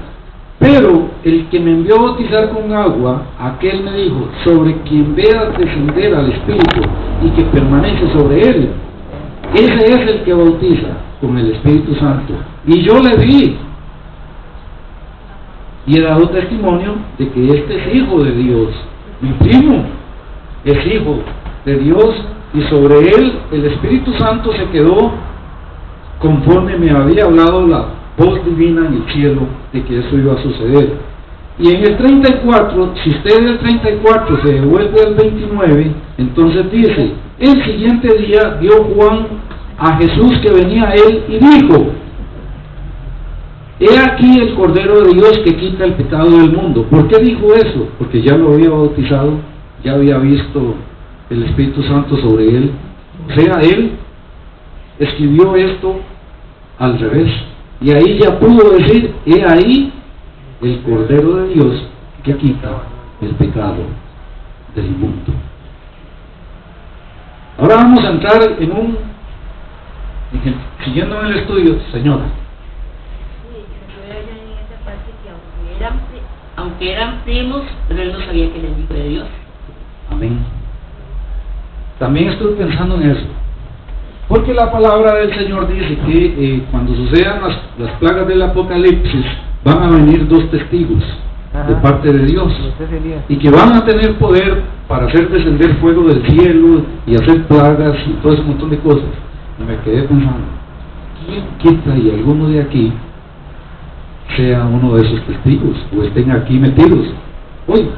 pero el que me envió a bautizar con agua, aquel me dijo, sobre quien veas descender al Espíritu y que permanece sobre él, ese es el que bautiza con el Espíritu Santo. Y yo le vi y he dado testimonio de que este es hijo de Dios, mi primo es hijo de Dios, y sobre él el Espíritu Santo se quedó conforme me había hablado la voz divina en el cielo de que eso iba a suceder. Y en el 34, si usted del 34 se devuelve al 29, entonces dice: el siguiente día vio Juan a Jesús que venía a él y dijo: he aquí el Cordero de Dios que quita el pecado del mundo. ¿Por qué dijo eso? Porque ya lo había bautizado, ya había visto el Espíritu Santo sobre él. O sea, él escribió esto al revés, y ahí ya pudo decir: he ahí el Cordero de Dios que quita el pecado del mundo. Ahora vamos a entrar siguiendo en el estudio, señora. Aunque eran primos, pero él no sabía que era el Hijo de Dios. Amén. También estoy pensando en eso, porque la palabra del Señor dice que cuando sucedan las plagas del Apocalipsis, van a venir 2 testigos de parte de Dios, y que van a tener poder para hacer descender fuego del cielo y hacer plagas y todo ese montón de cosas. Y me quedé pensando, ¿quién quita y alguno de aquí sea uno de esos testigos o estén aquí metidos? Oye,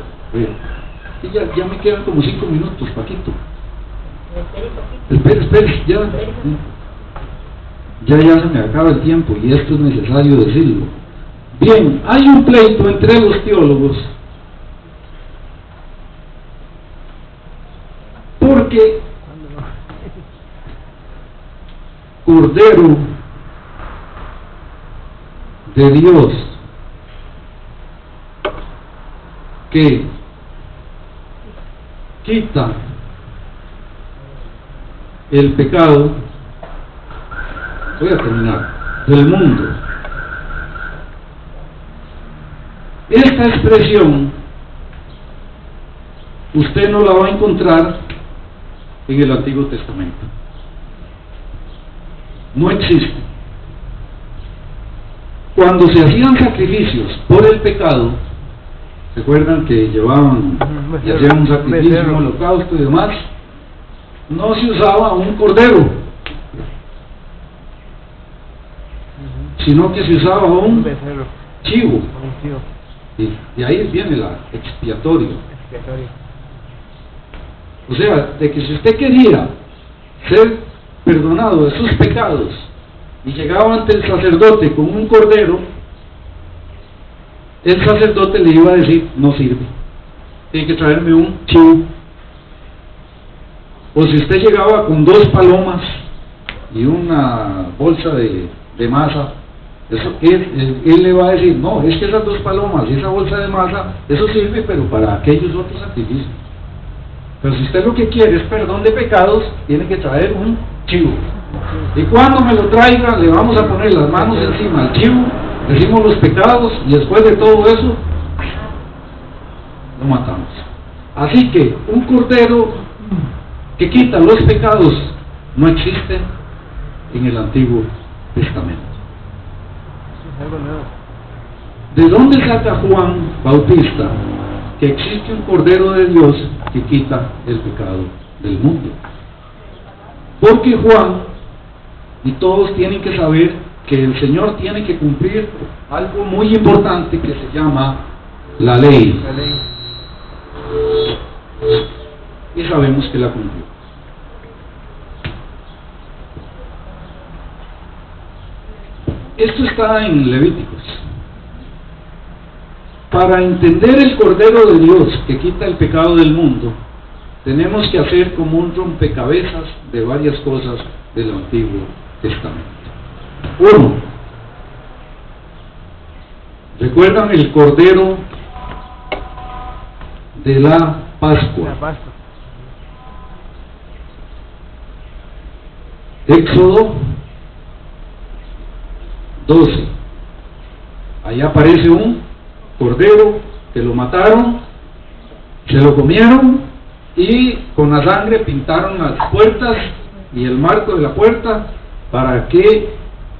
ya me quedan como 5 minutos, Paquito. Espere, ya se me acaba el tiempo y esto es necesario decirlo. Bien, hay un pleito entre los teólogos porque Cordero de Dios que quita el pecado, voy a terminar, del mundo. Esta expresión usted no la va a encontrar en el Antiguo Testamento. No existe. Cuando se hacían sacrificios por el pecado, ¿recuerdan que llevaban y hacían un sacrificio, un holocausto y demás? No se usaba un cordero, sino que se usaba un chivo. Y de ahí viene la expiatorio. O sea, de que si usted quería ser perdonado de sus pecados y llegaba ante el sacerdote con un cordero, el sacerdote le iba a decir: no sirve, tiene que traerme un chivo. O si usted llegaba con 2 palomas y una bolsa de masa, eso, él le va a decir: no, es que esas 2 palomas y esa bolsa de masa, eso sirve, pero para aquellos otros sacrificios. Pero si usted lo que quiere es perdón de pecados, tiene que traer un chivo. Y cuando me lo traiga, le vamos a poner las manos encima al chivo, decimos los pecados, y después de todo eso, lo matamos. Así que un cordero que quita los pecados no existe en el Antiguo Testamento. ¿De dónde saca Juan Bautista que existe un Cordero de Dios que quita el pecado del mundo? Porque Juan y todos tienen que saber que el Señor tiene que cumplir algo muy importante que se llama la ley. Y sabemos que la cumplió. Esto está en Levíticos. Para entender el Cordero de Dios que quita el pecado del mundo, tenemos que hacer como un rompecabezas de varias cosas del Antiguo Testamento. 1. ¿Recuerdan el Cordero de la Pascua? Éxodo 12. Ahí aparece un cordero que lo mataron, se lo comieron y con la sangre pintaron las puertas y el marco de la puerta para que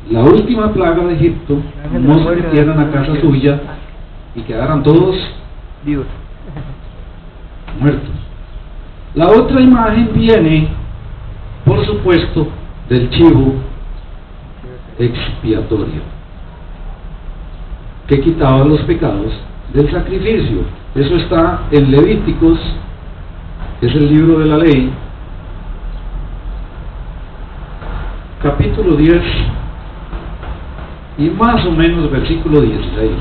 la última plaga de Egipto no se metieran a casa suya y quedaran todos vivos, muertos. La otra imagen viene, por supuesto, del chivo expiatorio, que quitaba los pecados del sacrificio. Eso está en Levíticos, que es el libro de la ley, capítulo 10 y más o menos versículo 16.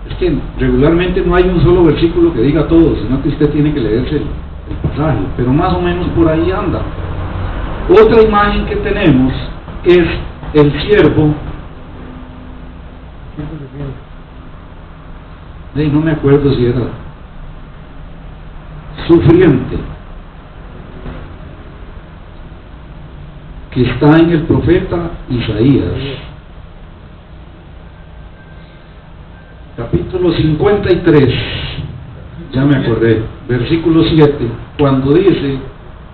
Es que regularmente no hay un solo versículo que diga todo, sino que usted tiene que leerse el pasaje, pero más o menos por ahí anda. Otra imagen que tenemos es el siervo, no me acuerdo si era sufriente, que está en el profeta Isaías, capítulo 53, ya me acordé, versículo 7, cuando dice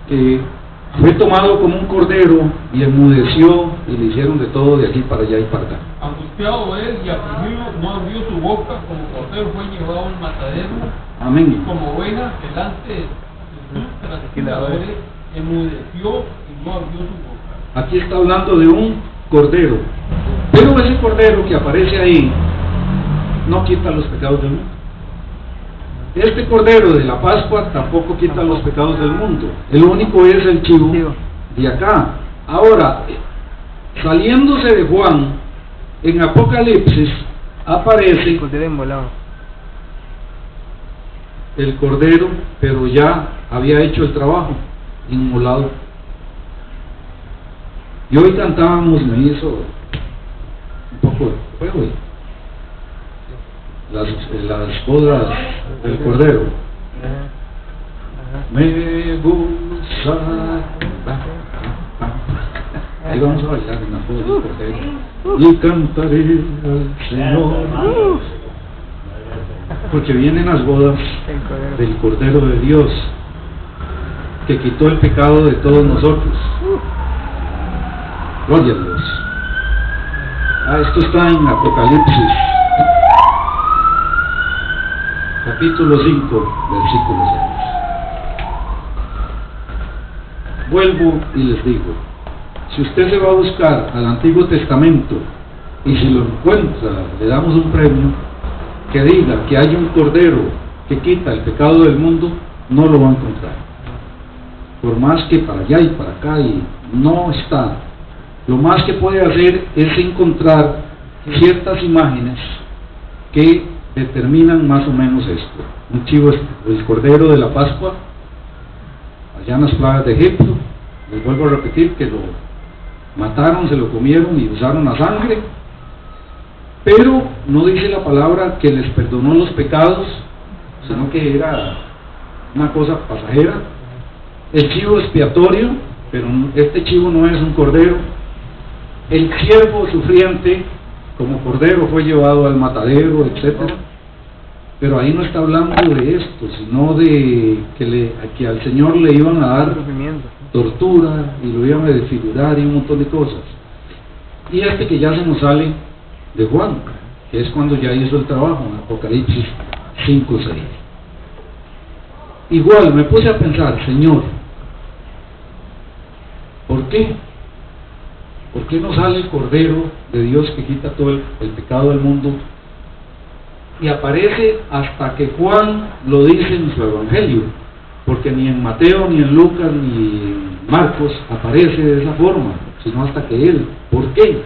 que fue tomado como un cordero y enmudeció y le hicieron de todo de aquí para allá y para acá. Angustiado él y afligido, no abrió su boca, como cordero fue llevado al matadero. Amén. Y como oveja delante de sus trasquiladores, enmudeció y no abrió su boca. Aquí está hablando de un cordero, pero ese cordero que aparece ahí no quita los pecados del mundo. Este cordero de la Pascua tampoco quita los pecados del mundo. El único es el chivo de acá. Ahora, saliéndose de Juan, en Apocalipsis aparece el cordero, pero ya había hecho el trabajo, inmolado. Y hoy cantábamos, me hizo un poco de juego, las bodas del cordero. Me gusta. Ahí vamos a bailar en las bodas del cordero y cantaré al Señor, porque vienen las bodas del Cordero de Dios, que quitó el pecado de todos nosotros. Gloria a Dios. Esto está en Apocalipsis capítulo 5, versículo 6. Vuelvo y les digo, si usted se va a buscar al Antiguo Testamento y si lo encuentra, le damos un premio que diga que hay un cordero que quita el pecado del mundo, no lo va a encontrar. Por más que para allá y para acá, y no está. Lo más que puede hacer es encontrar ciertas imágenes que determinan más o menos esto. Un chivo, el cordero de la Pascua, allá en las plagas de Egipto. Les vuelvo a repetir que lo mataron, se lo comieron y usaron la sangre, pero no dice la palabra que les perdonó los pecados, sino que era una cosa pasajera. El chivo expiatorio, pero este chivo no es un cordero. El siervo sufriente como cordero fue llevado al matadero, etcétera. Pero ahí no está hablando de esto, sino de que al Señor le iban a dar tortura y lo iban a desfigurar y un montón de cosas. Y que ya se nos sale de Juan, que es cuando ya hizo el trabajo en Apocalipsis 5:6. Igual me puse a pensar, Señor, ¿por qué? ¿Por qué no sale el Cordero de Dios que quita todo el pecado del mundo? Y aparece hasta que Juan lo dice en su Evangelio, porque ni en Mateo, ni en Lucas, ni en Marcos aparece de esa forma, sino hasta que él. ¿Por qué?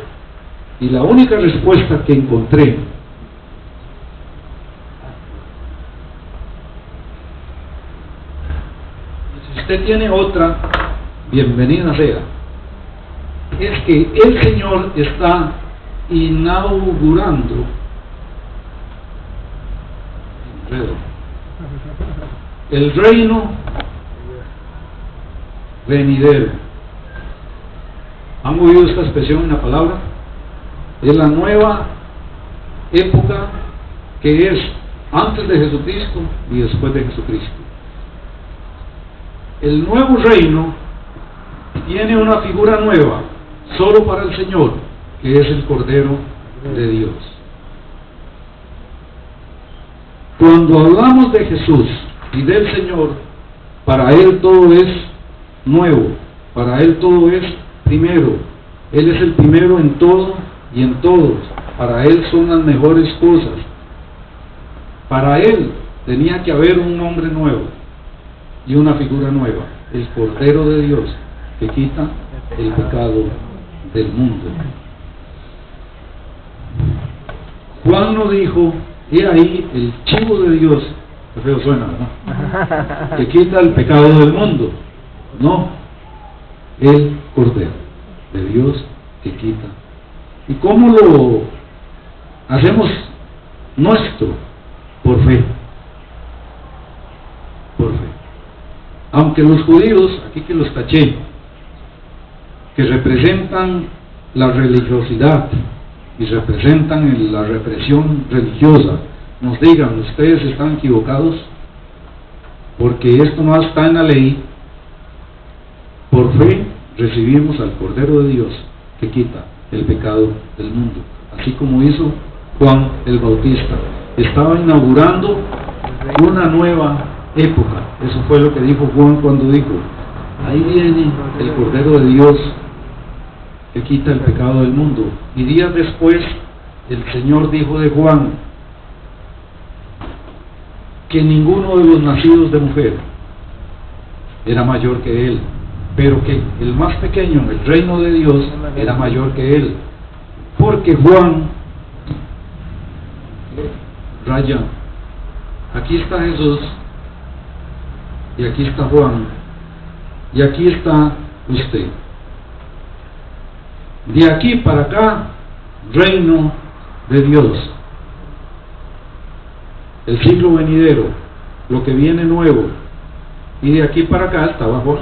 Y la única respuesta que encontré si usted tiene otra, bienvenida sea, es que el Señor está inaugurando el reino venidero. ¿Han oído esta expresión en la palabra? Es la nueva época que es antes de Jesucristo y después de Jesucristo. El nuevo reino tiene una figura nueva solo para el Señor, que es el Cordero de Dios. Cuando hablamos de Jesús y del Señor, Para Él todo es nuevo, para Él todo es primero. Él es el primero en todo y en todos. Para Él son las mejores cosas. Para Él tenía que haber un nombre nuevo y una figura nueva, el Cordero de Dios, que quita el pecado del mundo. Juan no dijo, he ahí el chivo de Dios, que feo suena, ¿no?, que quita el pecado del mundo. No, el Cordero de Dios que quita. ¿Y cómo lo hacemos nuestro? Por fe. Por fe. Aunque los judíos, aquí que los taché, que representan la religiosidad y representan la represión religiosa, nos digan, ustedes están equivocados, porque esto no está en la ley. Por fe recibimos al Cordero de Dios que quita el pecado del mundo, así como hizo Juan el Bautista. Estaba inaugurando una nueva época. Eso fue lo que dijo Juan cuando dijo, ahí viene el Cordero de Dios que quita el pecado del mundo. Y días después el Señor dijo de Juan que ninguno de los nacidos de mujer era mayor que él, pero que el más pequeño en el reino de Dios era mayor que él, porque Juan raya, aquí está Jesús y aquí está Juan y aquí está usted. De aquí para acá, reino de Dios, el siglo venidero, lo que viene nuevo, y de aquí para acá estaba Juan.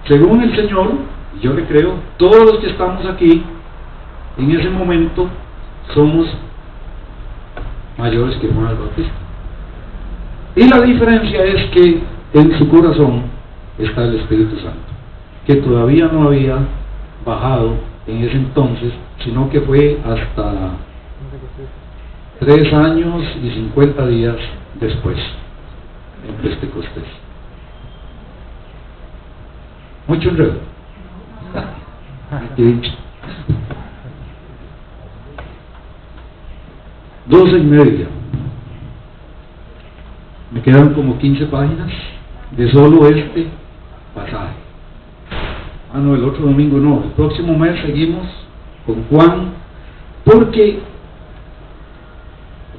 Según el Señor, y yo le creo, todos los que estamos aquí en ese momento somos mayores que Juan el Bautista. Y la diferencia es que en su corazón está el Espíritu Santo, que todavía no había bajado en ese entonces, sino que fue hasta 3 años y 50 días después, en Pentecostés. Mucho enredo. He dicho. 12:30. Me quedan como 15 páginas de solo este pasaje. Ah, no, el otro domingo no. El próximo mes seguimos con Juan, porque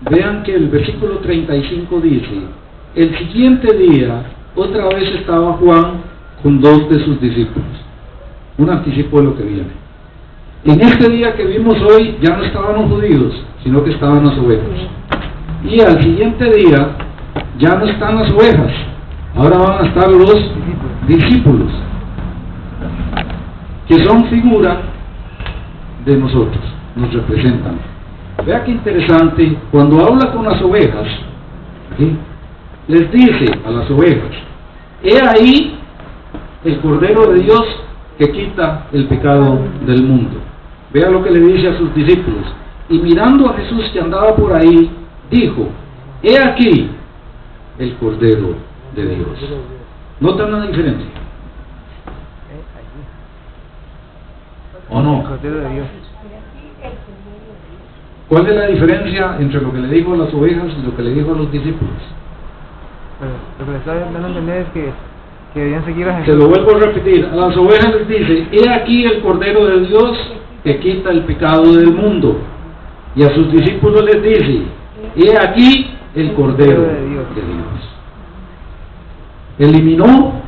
vean que el versículo 35 dice, el siguiente día otra vez estaba Juan con 2 de sus discípulos. Un anticipo de lo que viene. En este día que vimos hoy ya no estaban los judíos, sino que estaban las ovejas. Y al siguiente día ya no están las ovejas, ahora van a estar los discípulos, que son figura de nosotros, nos representan. Vea qué interesante, cuando habla con las ovejas, ¿sí?, les dice a las ovejas, he ahí el Cordero de Dios que quita el pecado del mundo. Vea lo que le dice a sus discípulos. Y mirando a Jesús que andaba por ahí, dijo, he aquí el Cordero de Dios. ¿Notan la diferencia? ¿O no? ¿Cuál es la diferencia entre lo que le dijo a las ovejas y lo que le dijo a los discípulos? Lo que le está dando a entender es que debían seguir a Jesús. Se lo vuelvo a repetir, a las ovejas les dice, he aquí el Cordero de Dios que quita el pecado del mundo. Y a sus discípulos les dice, he aquí el Cordero de Dios. Eliminó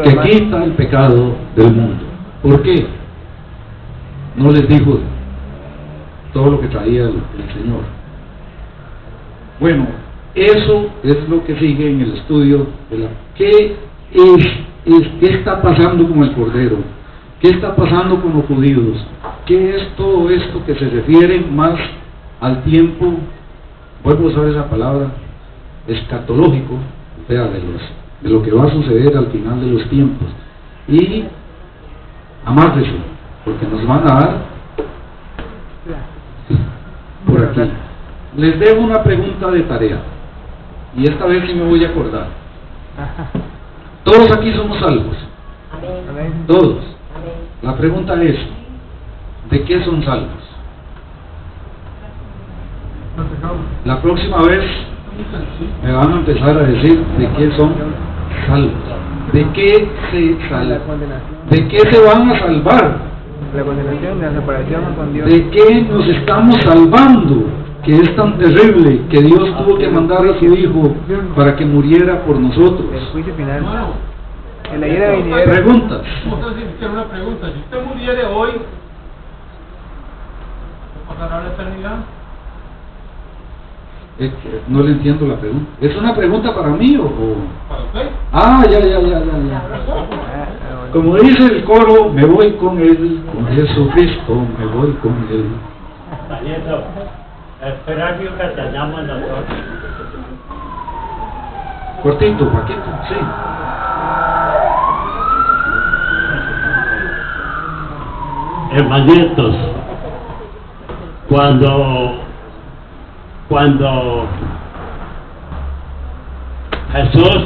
que quita el pecado del mundo. ¿Por qué? No les dijo todo lo que traía el Señor. Bueno, eso es lo que sigue en el estudio de ¿qué está pasando con el Cordero? ¿Qué está pasando con los judíos? ¿Qué es todo esto que se refiere más al tiempo, vuelvo a usar esa palabra, escatológico, o sea, de lo que va a suceder al final de los tiempos? Y amárrese, porque nos van a dar por aquí. Les dejo una pregunta de tarea, y esta vez sí me voy a acordar. Todos aquí somos salvos, Amén. Amén. todos. Amén. La pregunta es, ¿de qué son salvos? La próxima vez me van a empezar a decir de qué son salvos, de qué se La salvan, condenación. de qué se van a salvar, La condenación de la separación con Dios. de qué nos estamos salvando, que es tan terrible que Dios tuvo que mandar a su Hijo para que muriera por nosotros. El juicio final. Hermano, En la ira venidera. Preguntas. vamos a hacer una pregunta. Si usted muriere hoy, ¿qué pasará la eternidad? No le entiendo la pregunta. ¿Es una pregunta para mí o...? ¿Para usted? Ah, ya. Como dice el coro, me voy con Él, con Jesucristo, me voy con Él. Valiendo, esperar que tenemos nosotros. Cortito, Paquito, sí. Hermanitos, cuando Jesús